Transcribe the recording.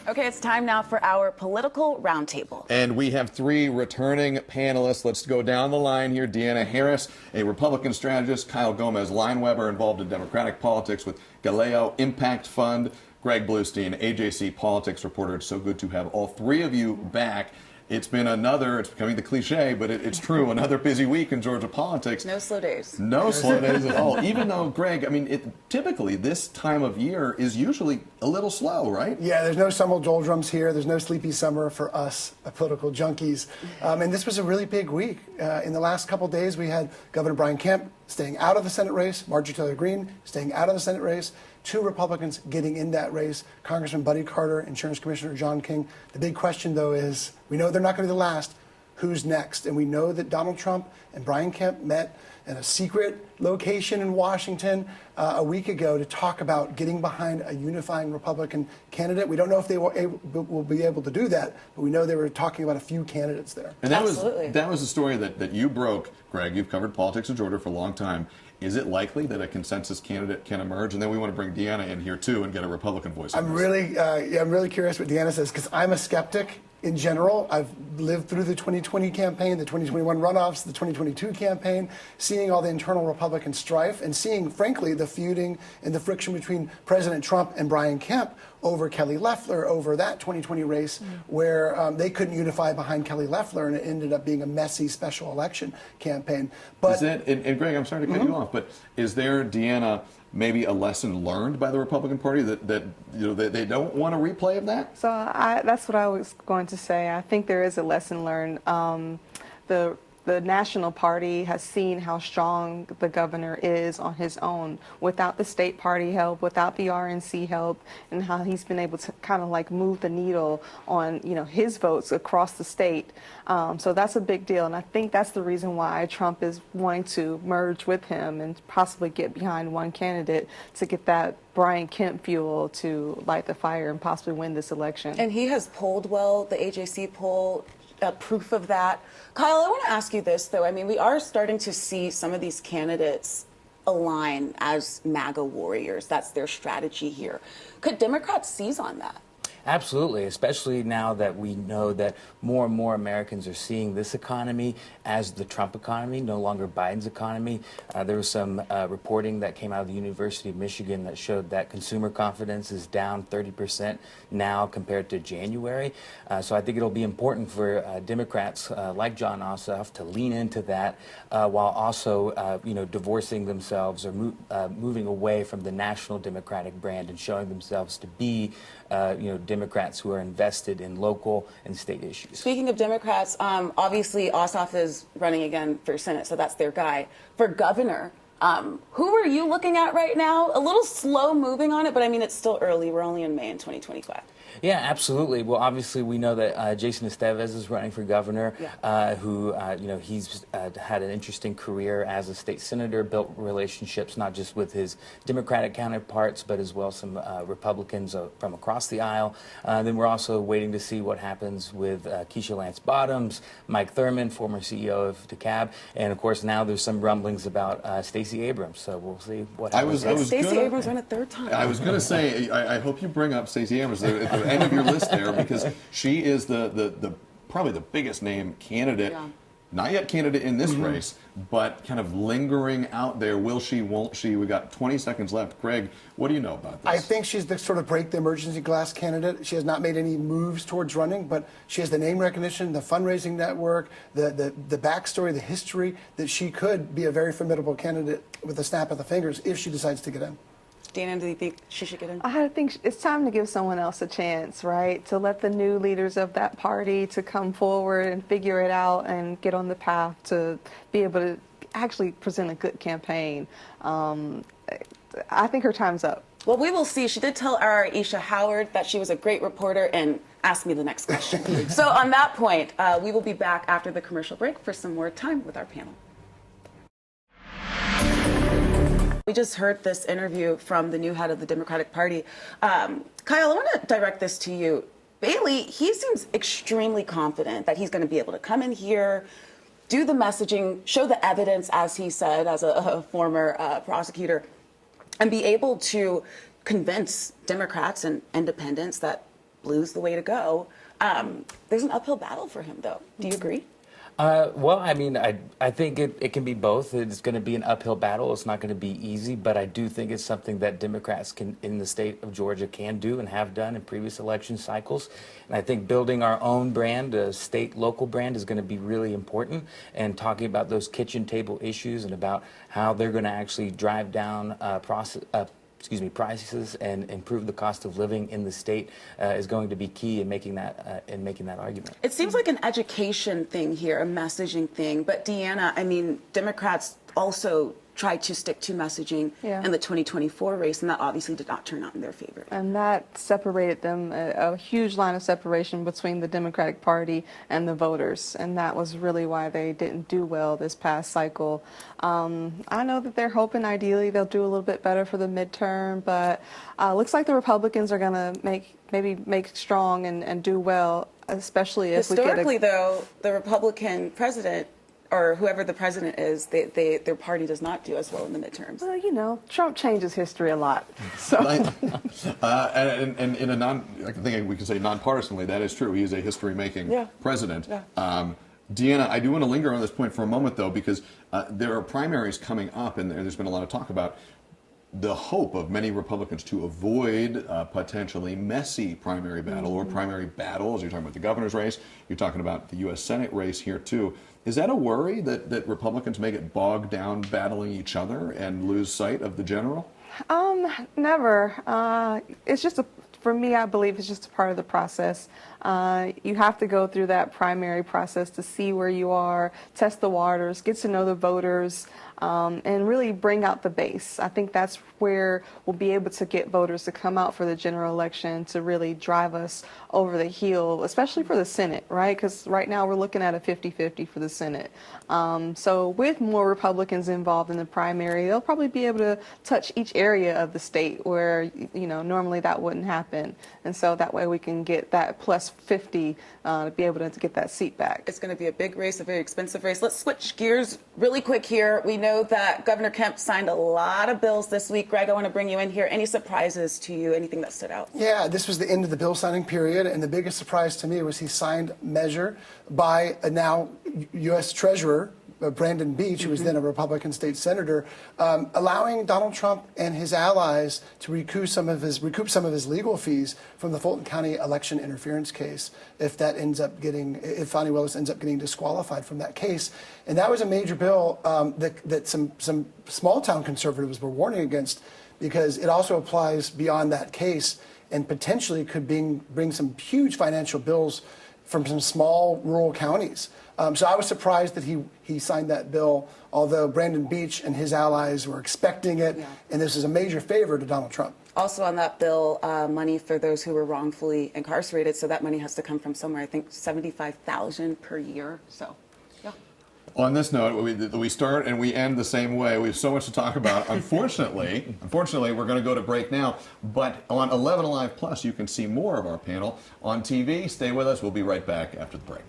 Okay, it's time now for our political roundtable. And we have three returning panelists. Let's go down the line here. Deanna Harris, a Republican strategist. Kyle Gomez Lineweber, involved in Democratic politics with Galileo Impact Fund. Greg Bluestein, AJC politics reporter. It's so good to have all three of you back. It's been it's becoming the cliche, but it's true, another busy week in Georgia politics. No slow days. No slow days at all. Even though, Greg, I mean, typically this time of year is usually a little slow, right? Yeah, there's no summer doldrums here. There's no sleepy summer for us political junkies. And this was a really big week. In the last couple days, we had Governor Brian Kemp staying out of the Senate race, Marjorie Taylor Greene staying out of the Senate race, two Republicans getting in that race, Congressman Buddy Carter, Insurance Commissioner John King. The big question, though, is we know they're not going to be the last. Who's next? And we know that Donald Trump and Brian Kemp met in a secret location in Washington a week ago to talk about getting behind a unifying Republican candidate. We don't know if they will be able to do that, but we know they were talking about a few candidates there. And that was a story that you broke, Greg. You've covered politics in Georgia for a long time. Is it likely that a consensus candidate can emerge? And then we want to bring Deanna in here too and get a Republican voice. I'm really curious what Deanna says, because I'm a skeptic in general. I've lived through the 2020 campaign, the 2021 runoffs, the 2022 campaign, seeing all the internal Republican strife and seeing, frankly, the feuding and the friction between President Trump and Brian Kemp over Kelly Loeffler, over that 2020 race where they couldn't unify behind Kelly Loeffler, and it ended up being a messy special election campaign. But is that, and Greg, I'm sorry to cut you off, but is there, Deanna, maybe a lesson learned by the Republican Party that they don't want a replay of that? So that's what I was going to say. I think there is a lesson learned. The National Party has seen how strong the governor is on his own without the state party help, without the RNC help, and how he's been able to kind of like move the needle on, his votes across the state. So that's a big deal. And I think that's the reason why Trump is wanting to merge with him and possibly get behind one candidate to get that Brian Kemp fuel to light the fire and possibly win this election. And he has polled well, the AJC poll. Proof of that. Kyle, I want to ask you this, though. I mean, we are starting to see some of these candidates align as MAGA warriors. That's their strategy here. Could Democrats seize on that? Absolutely, especially now that we know that more and more Americans are seeing this economy as the Trump economy, no longer Biden's economy. There was some reporting that came out of the University of Michigan that showed that consumer confidence is down 30% now compared to January. So I think it'll be important for Democrats like John Ossoff to lean into that while also, divorcing themselves or moving away from the national Democratic brand and showing themselves to be, Democrats who are invested in local and state issues. Speaking of Democrats, obviously Ossoff is running again for Senate, so that's their guy. For governor, who are you looking at right now? A little slow moving on it, but I mean, it's still early. We're only in May in 2025. Yeah, absolutely. Well, obviously, we know that Jason Estevez is running for governor, who, he's had an interesting career as a state senator, built relationships not just with his Democratic counterparts, but as well some Republicans from across the aisle. Then we're also waiting to see what happens with Keisha Lance Bottoms, Mike Thurmond, former CEO of DeKalb, and of course now there's some rumblings about Stacey Abrams. So we'll see what happens. Stacey Abrams ran a third time. I was going to say, I hope you bring up Stacey Abrams at the end of your list there, because she is the probably the biggest name candidate, not yet candidate in this race, but kind of lingering out there. Will she, won't she? We got 20 seconds left. Greg, what do you know about this? I think she's the sort of break the emergency glass candidate. She has not made any moves towards running, but she has the name recognition, the fundraising network, the backstory, the history, that she could be a very formidable candidate with a snap of the fingers if she decides to get in. Dana, do you think she should get in? I think it's time to give someone else a chance, right? To let the new leaders of that party to come forward and figure it out and get on the path to be able to actually present a good campaign. I think her time's up. Well, we will see. She did tell our Aisha Howard that she was a great reporter and asked me the next question. So on that point, we will be back after the commercial break for some more time with our panel. We just heard this interview from the new head of the Democratic Party. Kyle, I want to direct this to you. Bailey, he seems extremely confident that he's going to be able to come in here, do the messaging, show the evidence, as he said, as a former prosecutor, and be able to convince Democrats and independents that blue's the way to go. There's an uphill battle for him, though. Do you agree? Well, I mean, I think it can be both. It's going to be an uphill battle. It's not going to be easy, but I do think it's something that Democrats in the state of Georgia can do and have done in previous election cycles. And I think building our own brand, a state local brand, is going to be really important. And talking about those kitchen table issues and about how they're going to actually drive down prices and improve the cost of living in the state is going to be key in making that argument. It seems like an education thing here, a messaging thing. But Deanna, I mean, Democrats also tried to stick to messaging in the 2024 race, and that obviously did not turn out in their favor. And that separated them, a huge line of separation between the Democratic Party and the voters. And that was really why they didn't do well this past cycle. I know that they're hoping ideally they'll do a little bit better for the midterm, but looks like the Republicans are going to maybe make strong and do well, especially if Historically, though, the Republican president, or whoever the president is, their party does not do as well in the midterms. Well, you know, Trump changes history a lot. So. And in a I think we can say nonpartisanly, that is true. He is a history-making president. Yeah. Deanna, I do want to linger on this point for a moment, though, because there are primaries coming up, and there's been a lot of talk about the hope of many Republicans to avoid potentially messy primary battle or primary battles. You're talking about the governor's race. You're talking about the U.S. Senate race here, too. Is that a worry that Republicans may get bogged down battling each other and lose sight of the general? Never. It's just for me, I believe it's just a part of the process. You have to go through that primary process to see where you are, test the waters, get to know the voters, and really bring out the base. I think that's where we'll be able to get voters to come out for the general election to really drive us over the hill, especially for the Senate, right? Because right now we're looking at a 50-50 for the Senate. So with more Republicans involved in the primary, they'll probably be able to touch each area of the state where, you know, normally that wouldn't happen. And so that way we can get that plus 50 to be able to get that seat back. It's going to be a big race, a very expensive race. Let's switch gears really quick here. We know that Governor Kemp signed a lot of bills this week. Greg, I want to bring you in here. Any surprises to you? Anything that stood out? Yeah, this was the end of the bill signing period, and the biggest surprise to me was he signed measure by a now U.S. Treasurer, Brandon Beach, who was then a Republican state senator, allowing Donald Trump and his allies to recoup some of his legal fees from the Fulton County election interference case if Fani Willis ends up getting disqualified from that case. And that was a major bill that some small town conservatives were warning against, because it also applies beyond that case and potentially could bring some huge financial bills from some small rural counties. So I was surprised that he signed that bill, although Brandon Beach and his allies were expecting it, and this is a major favor to Donald Trump. Also on that bill, money for those who were wrongfully incarcerated, so that money has to come from somewhere, I think $75,000 per year. So, yeah. On this note, we start and we end the same way. We have so much to talk about. Unfortunately, we're going to go to break now. But on 11 Alive Plus, you can see more of our panel on TV. Stay with us. We'll be right back after the break.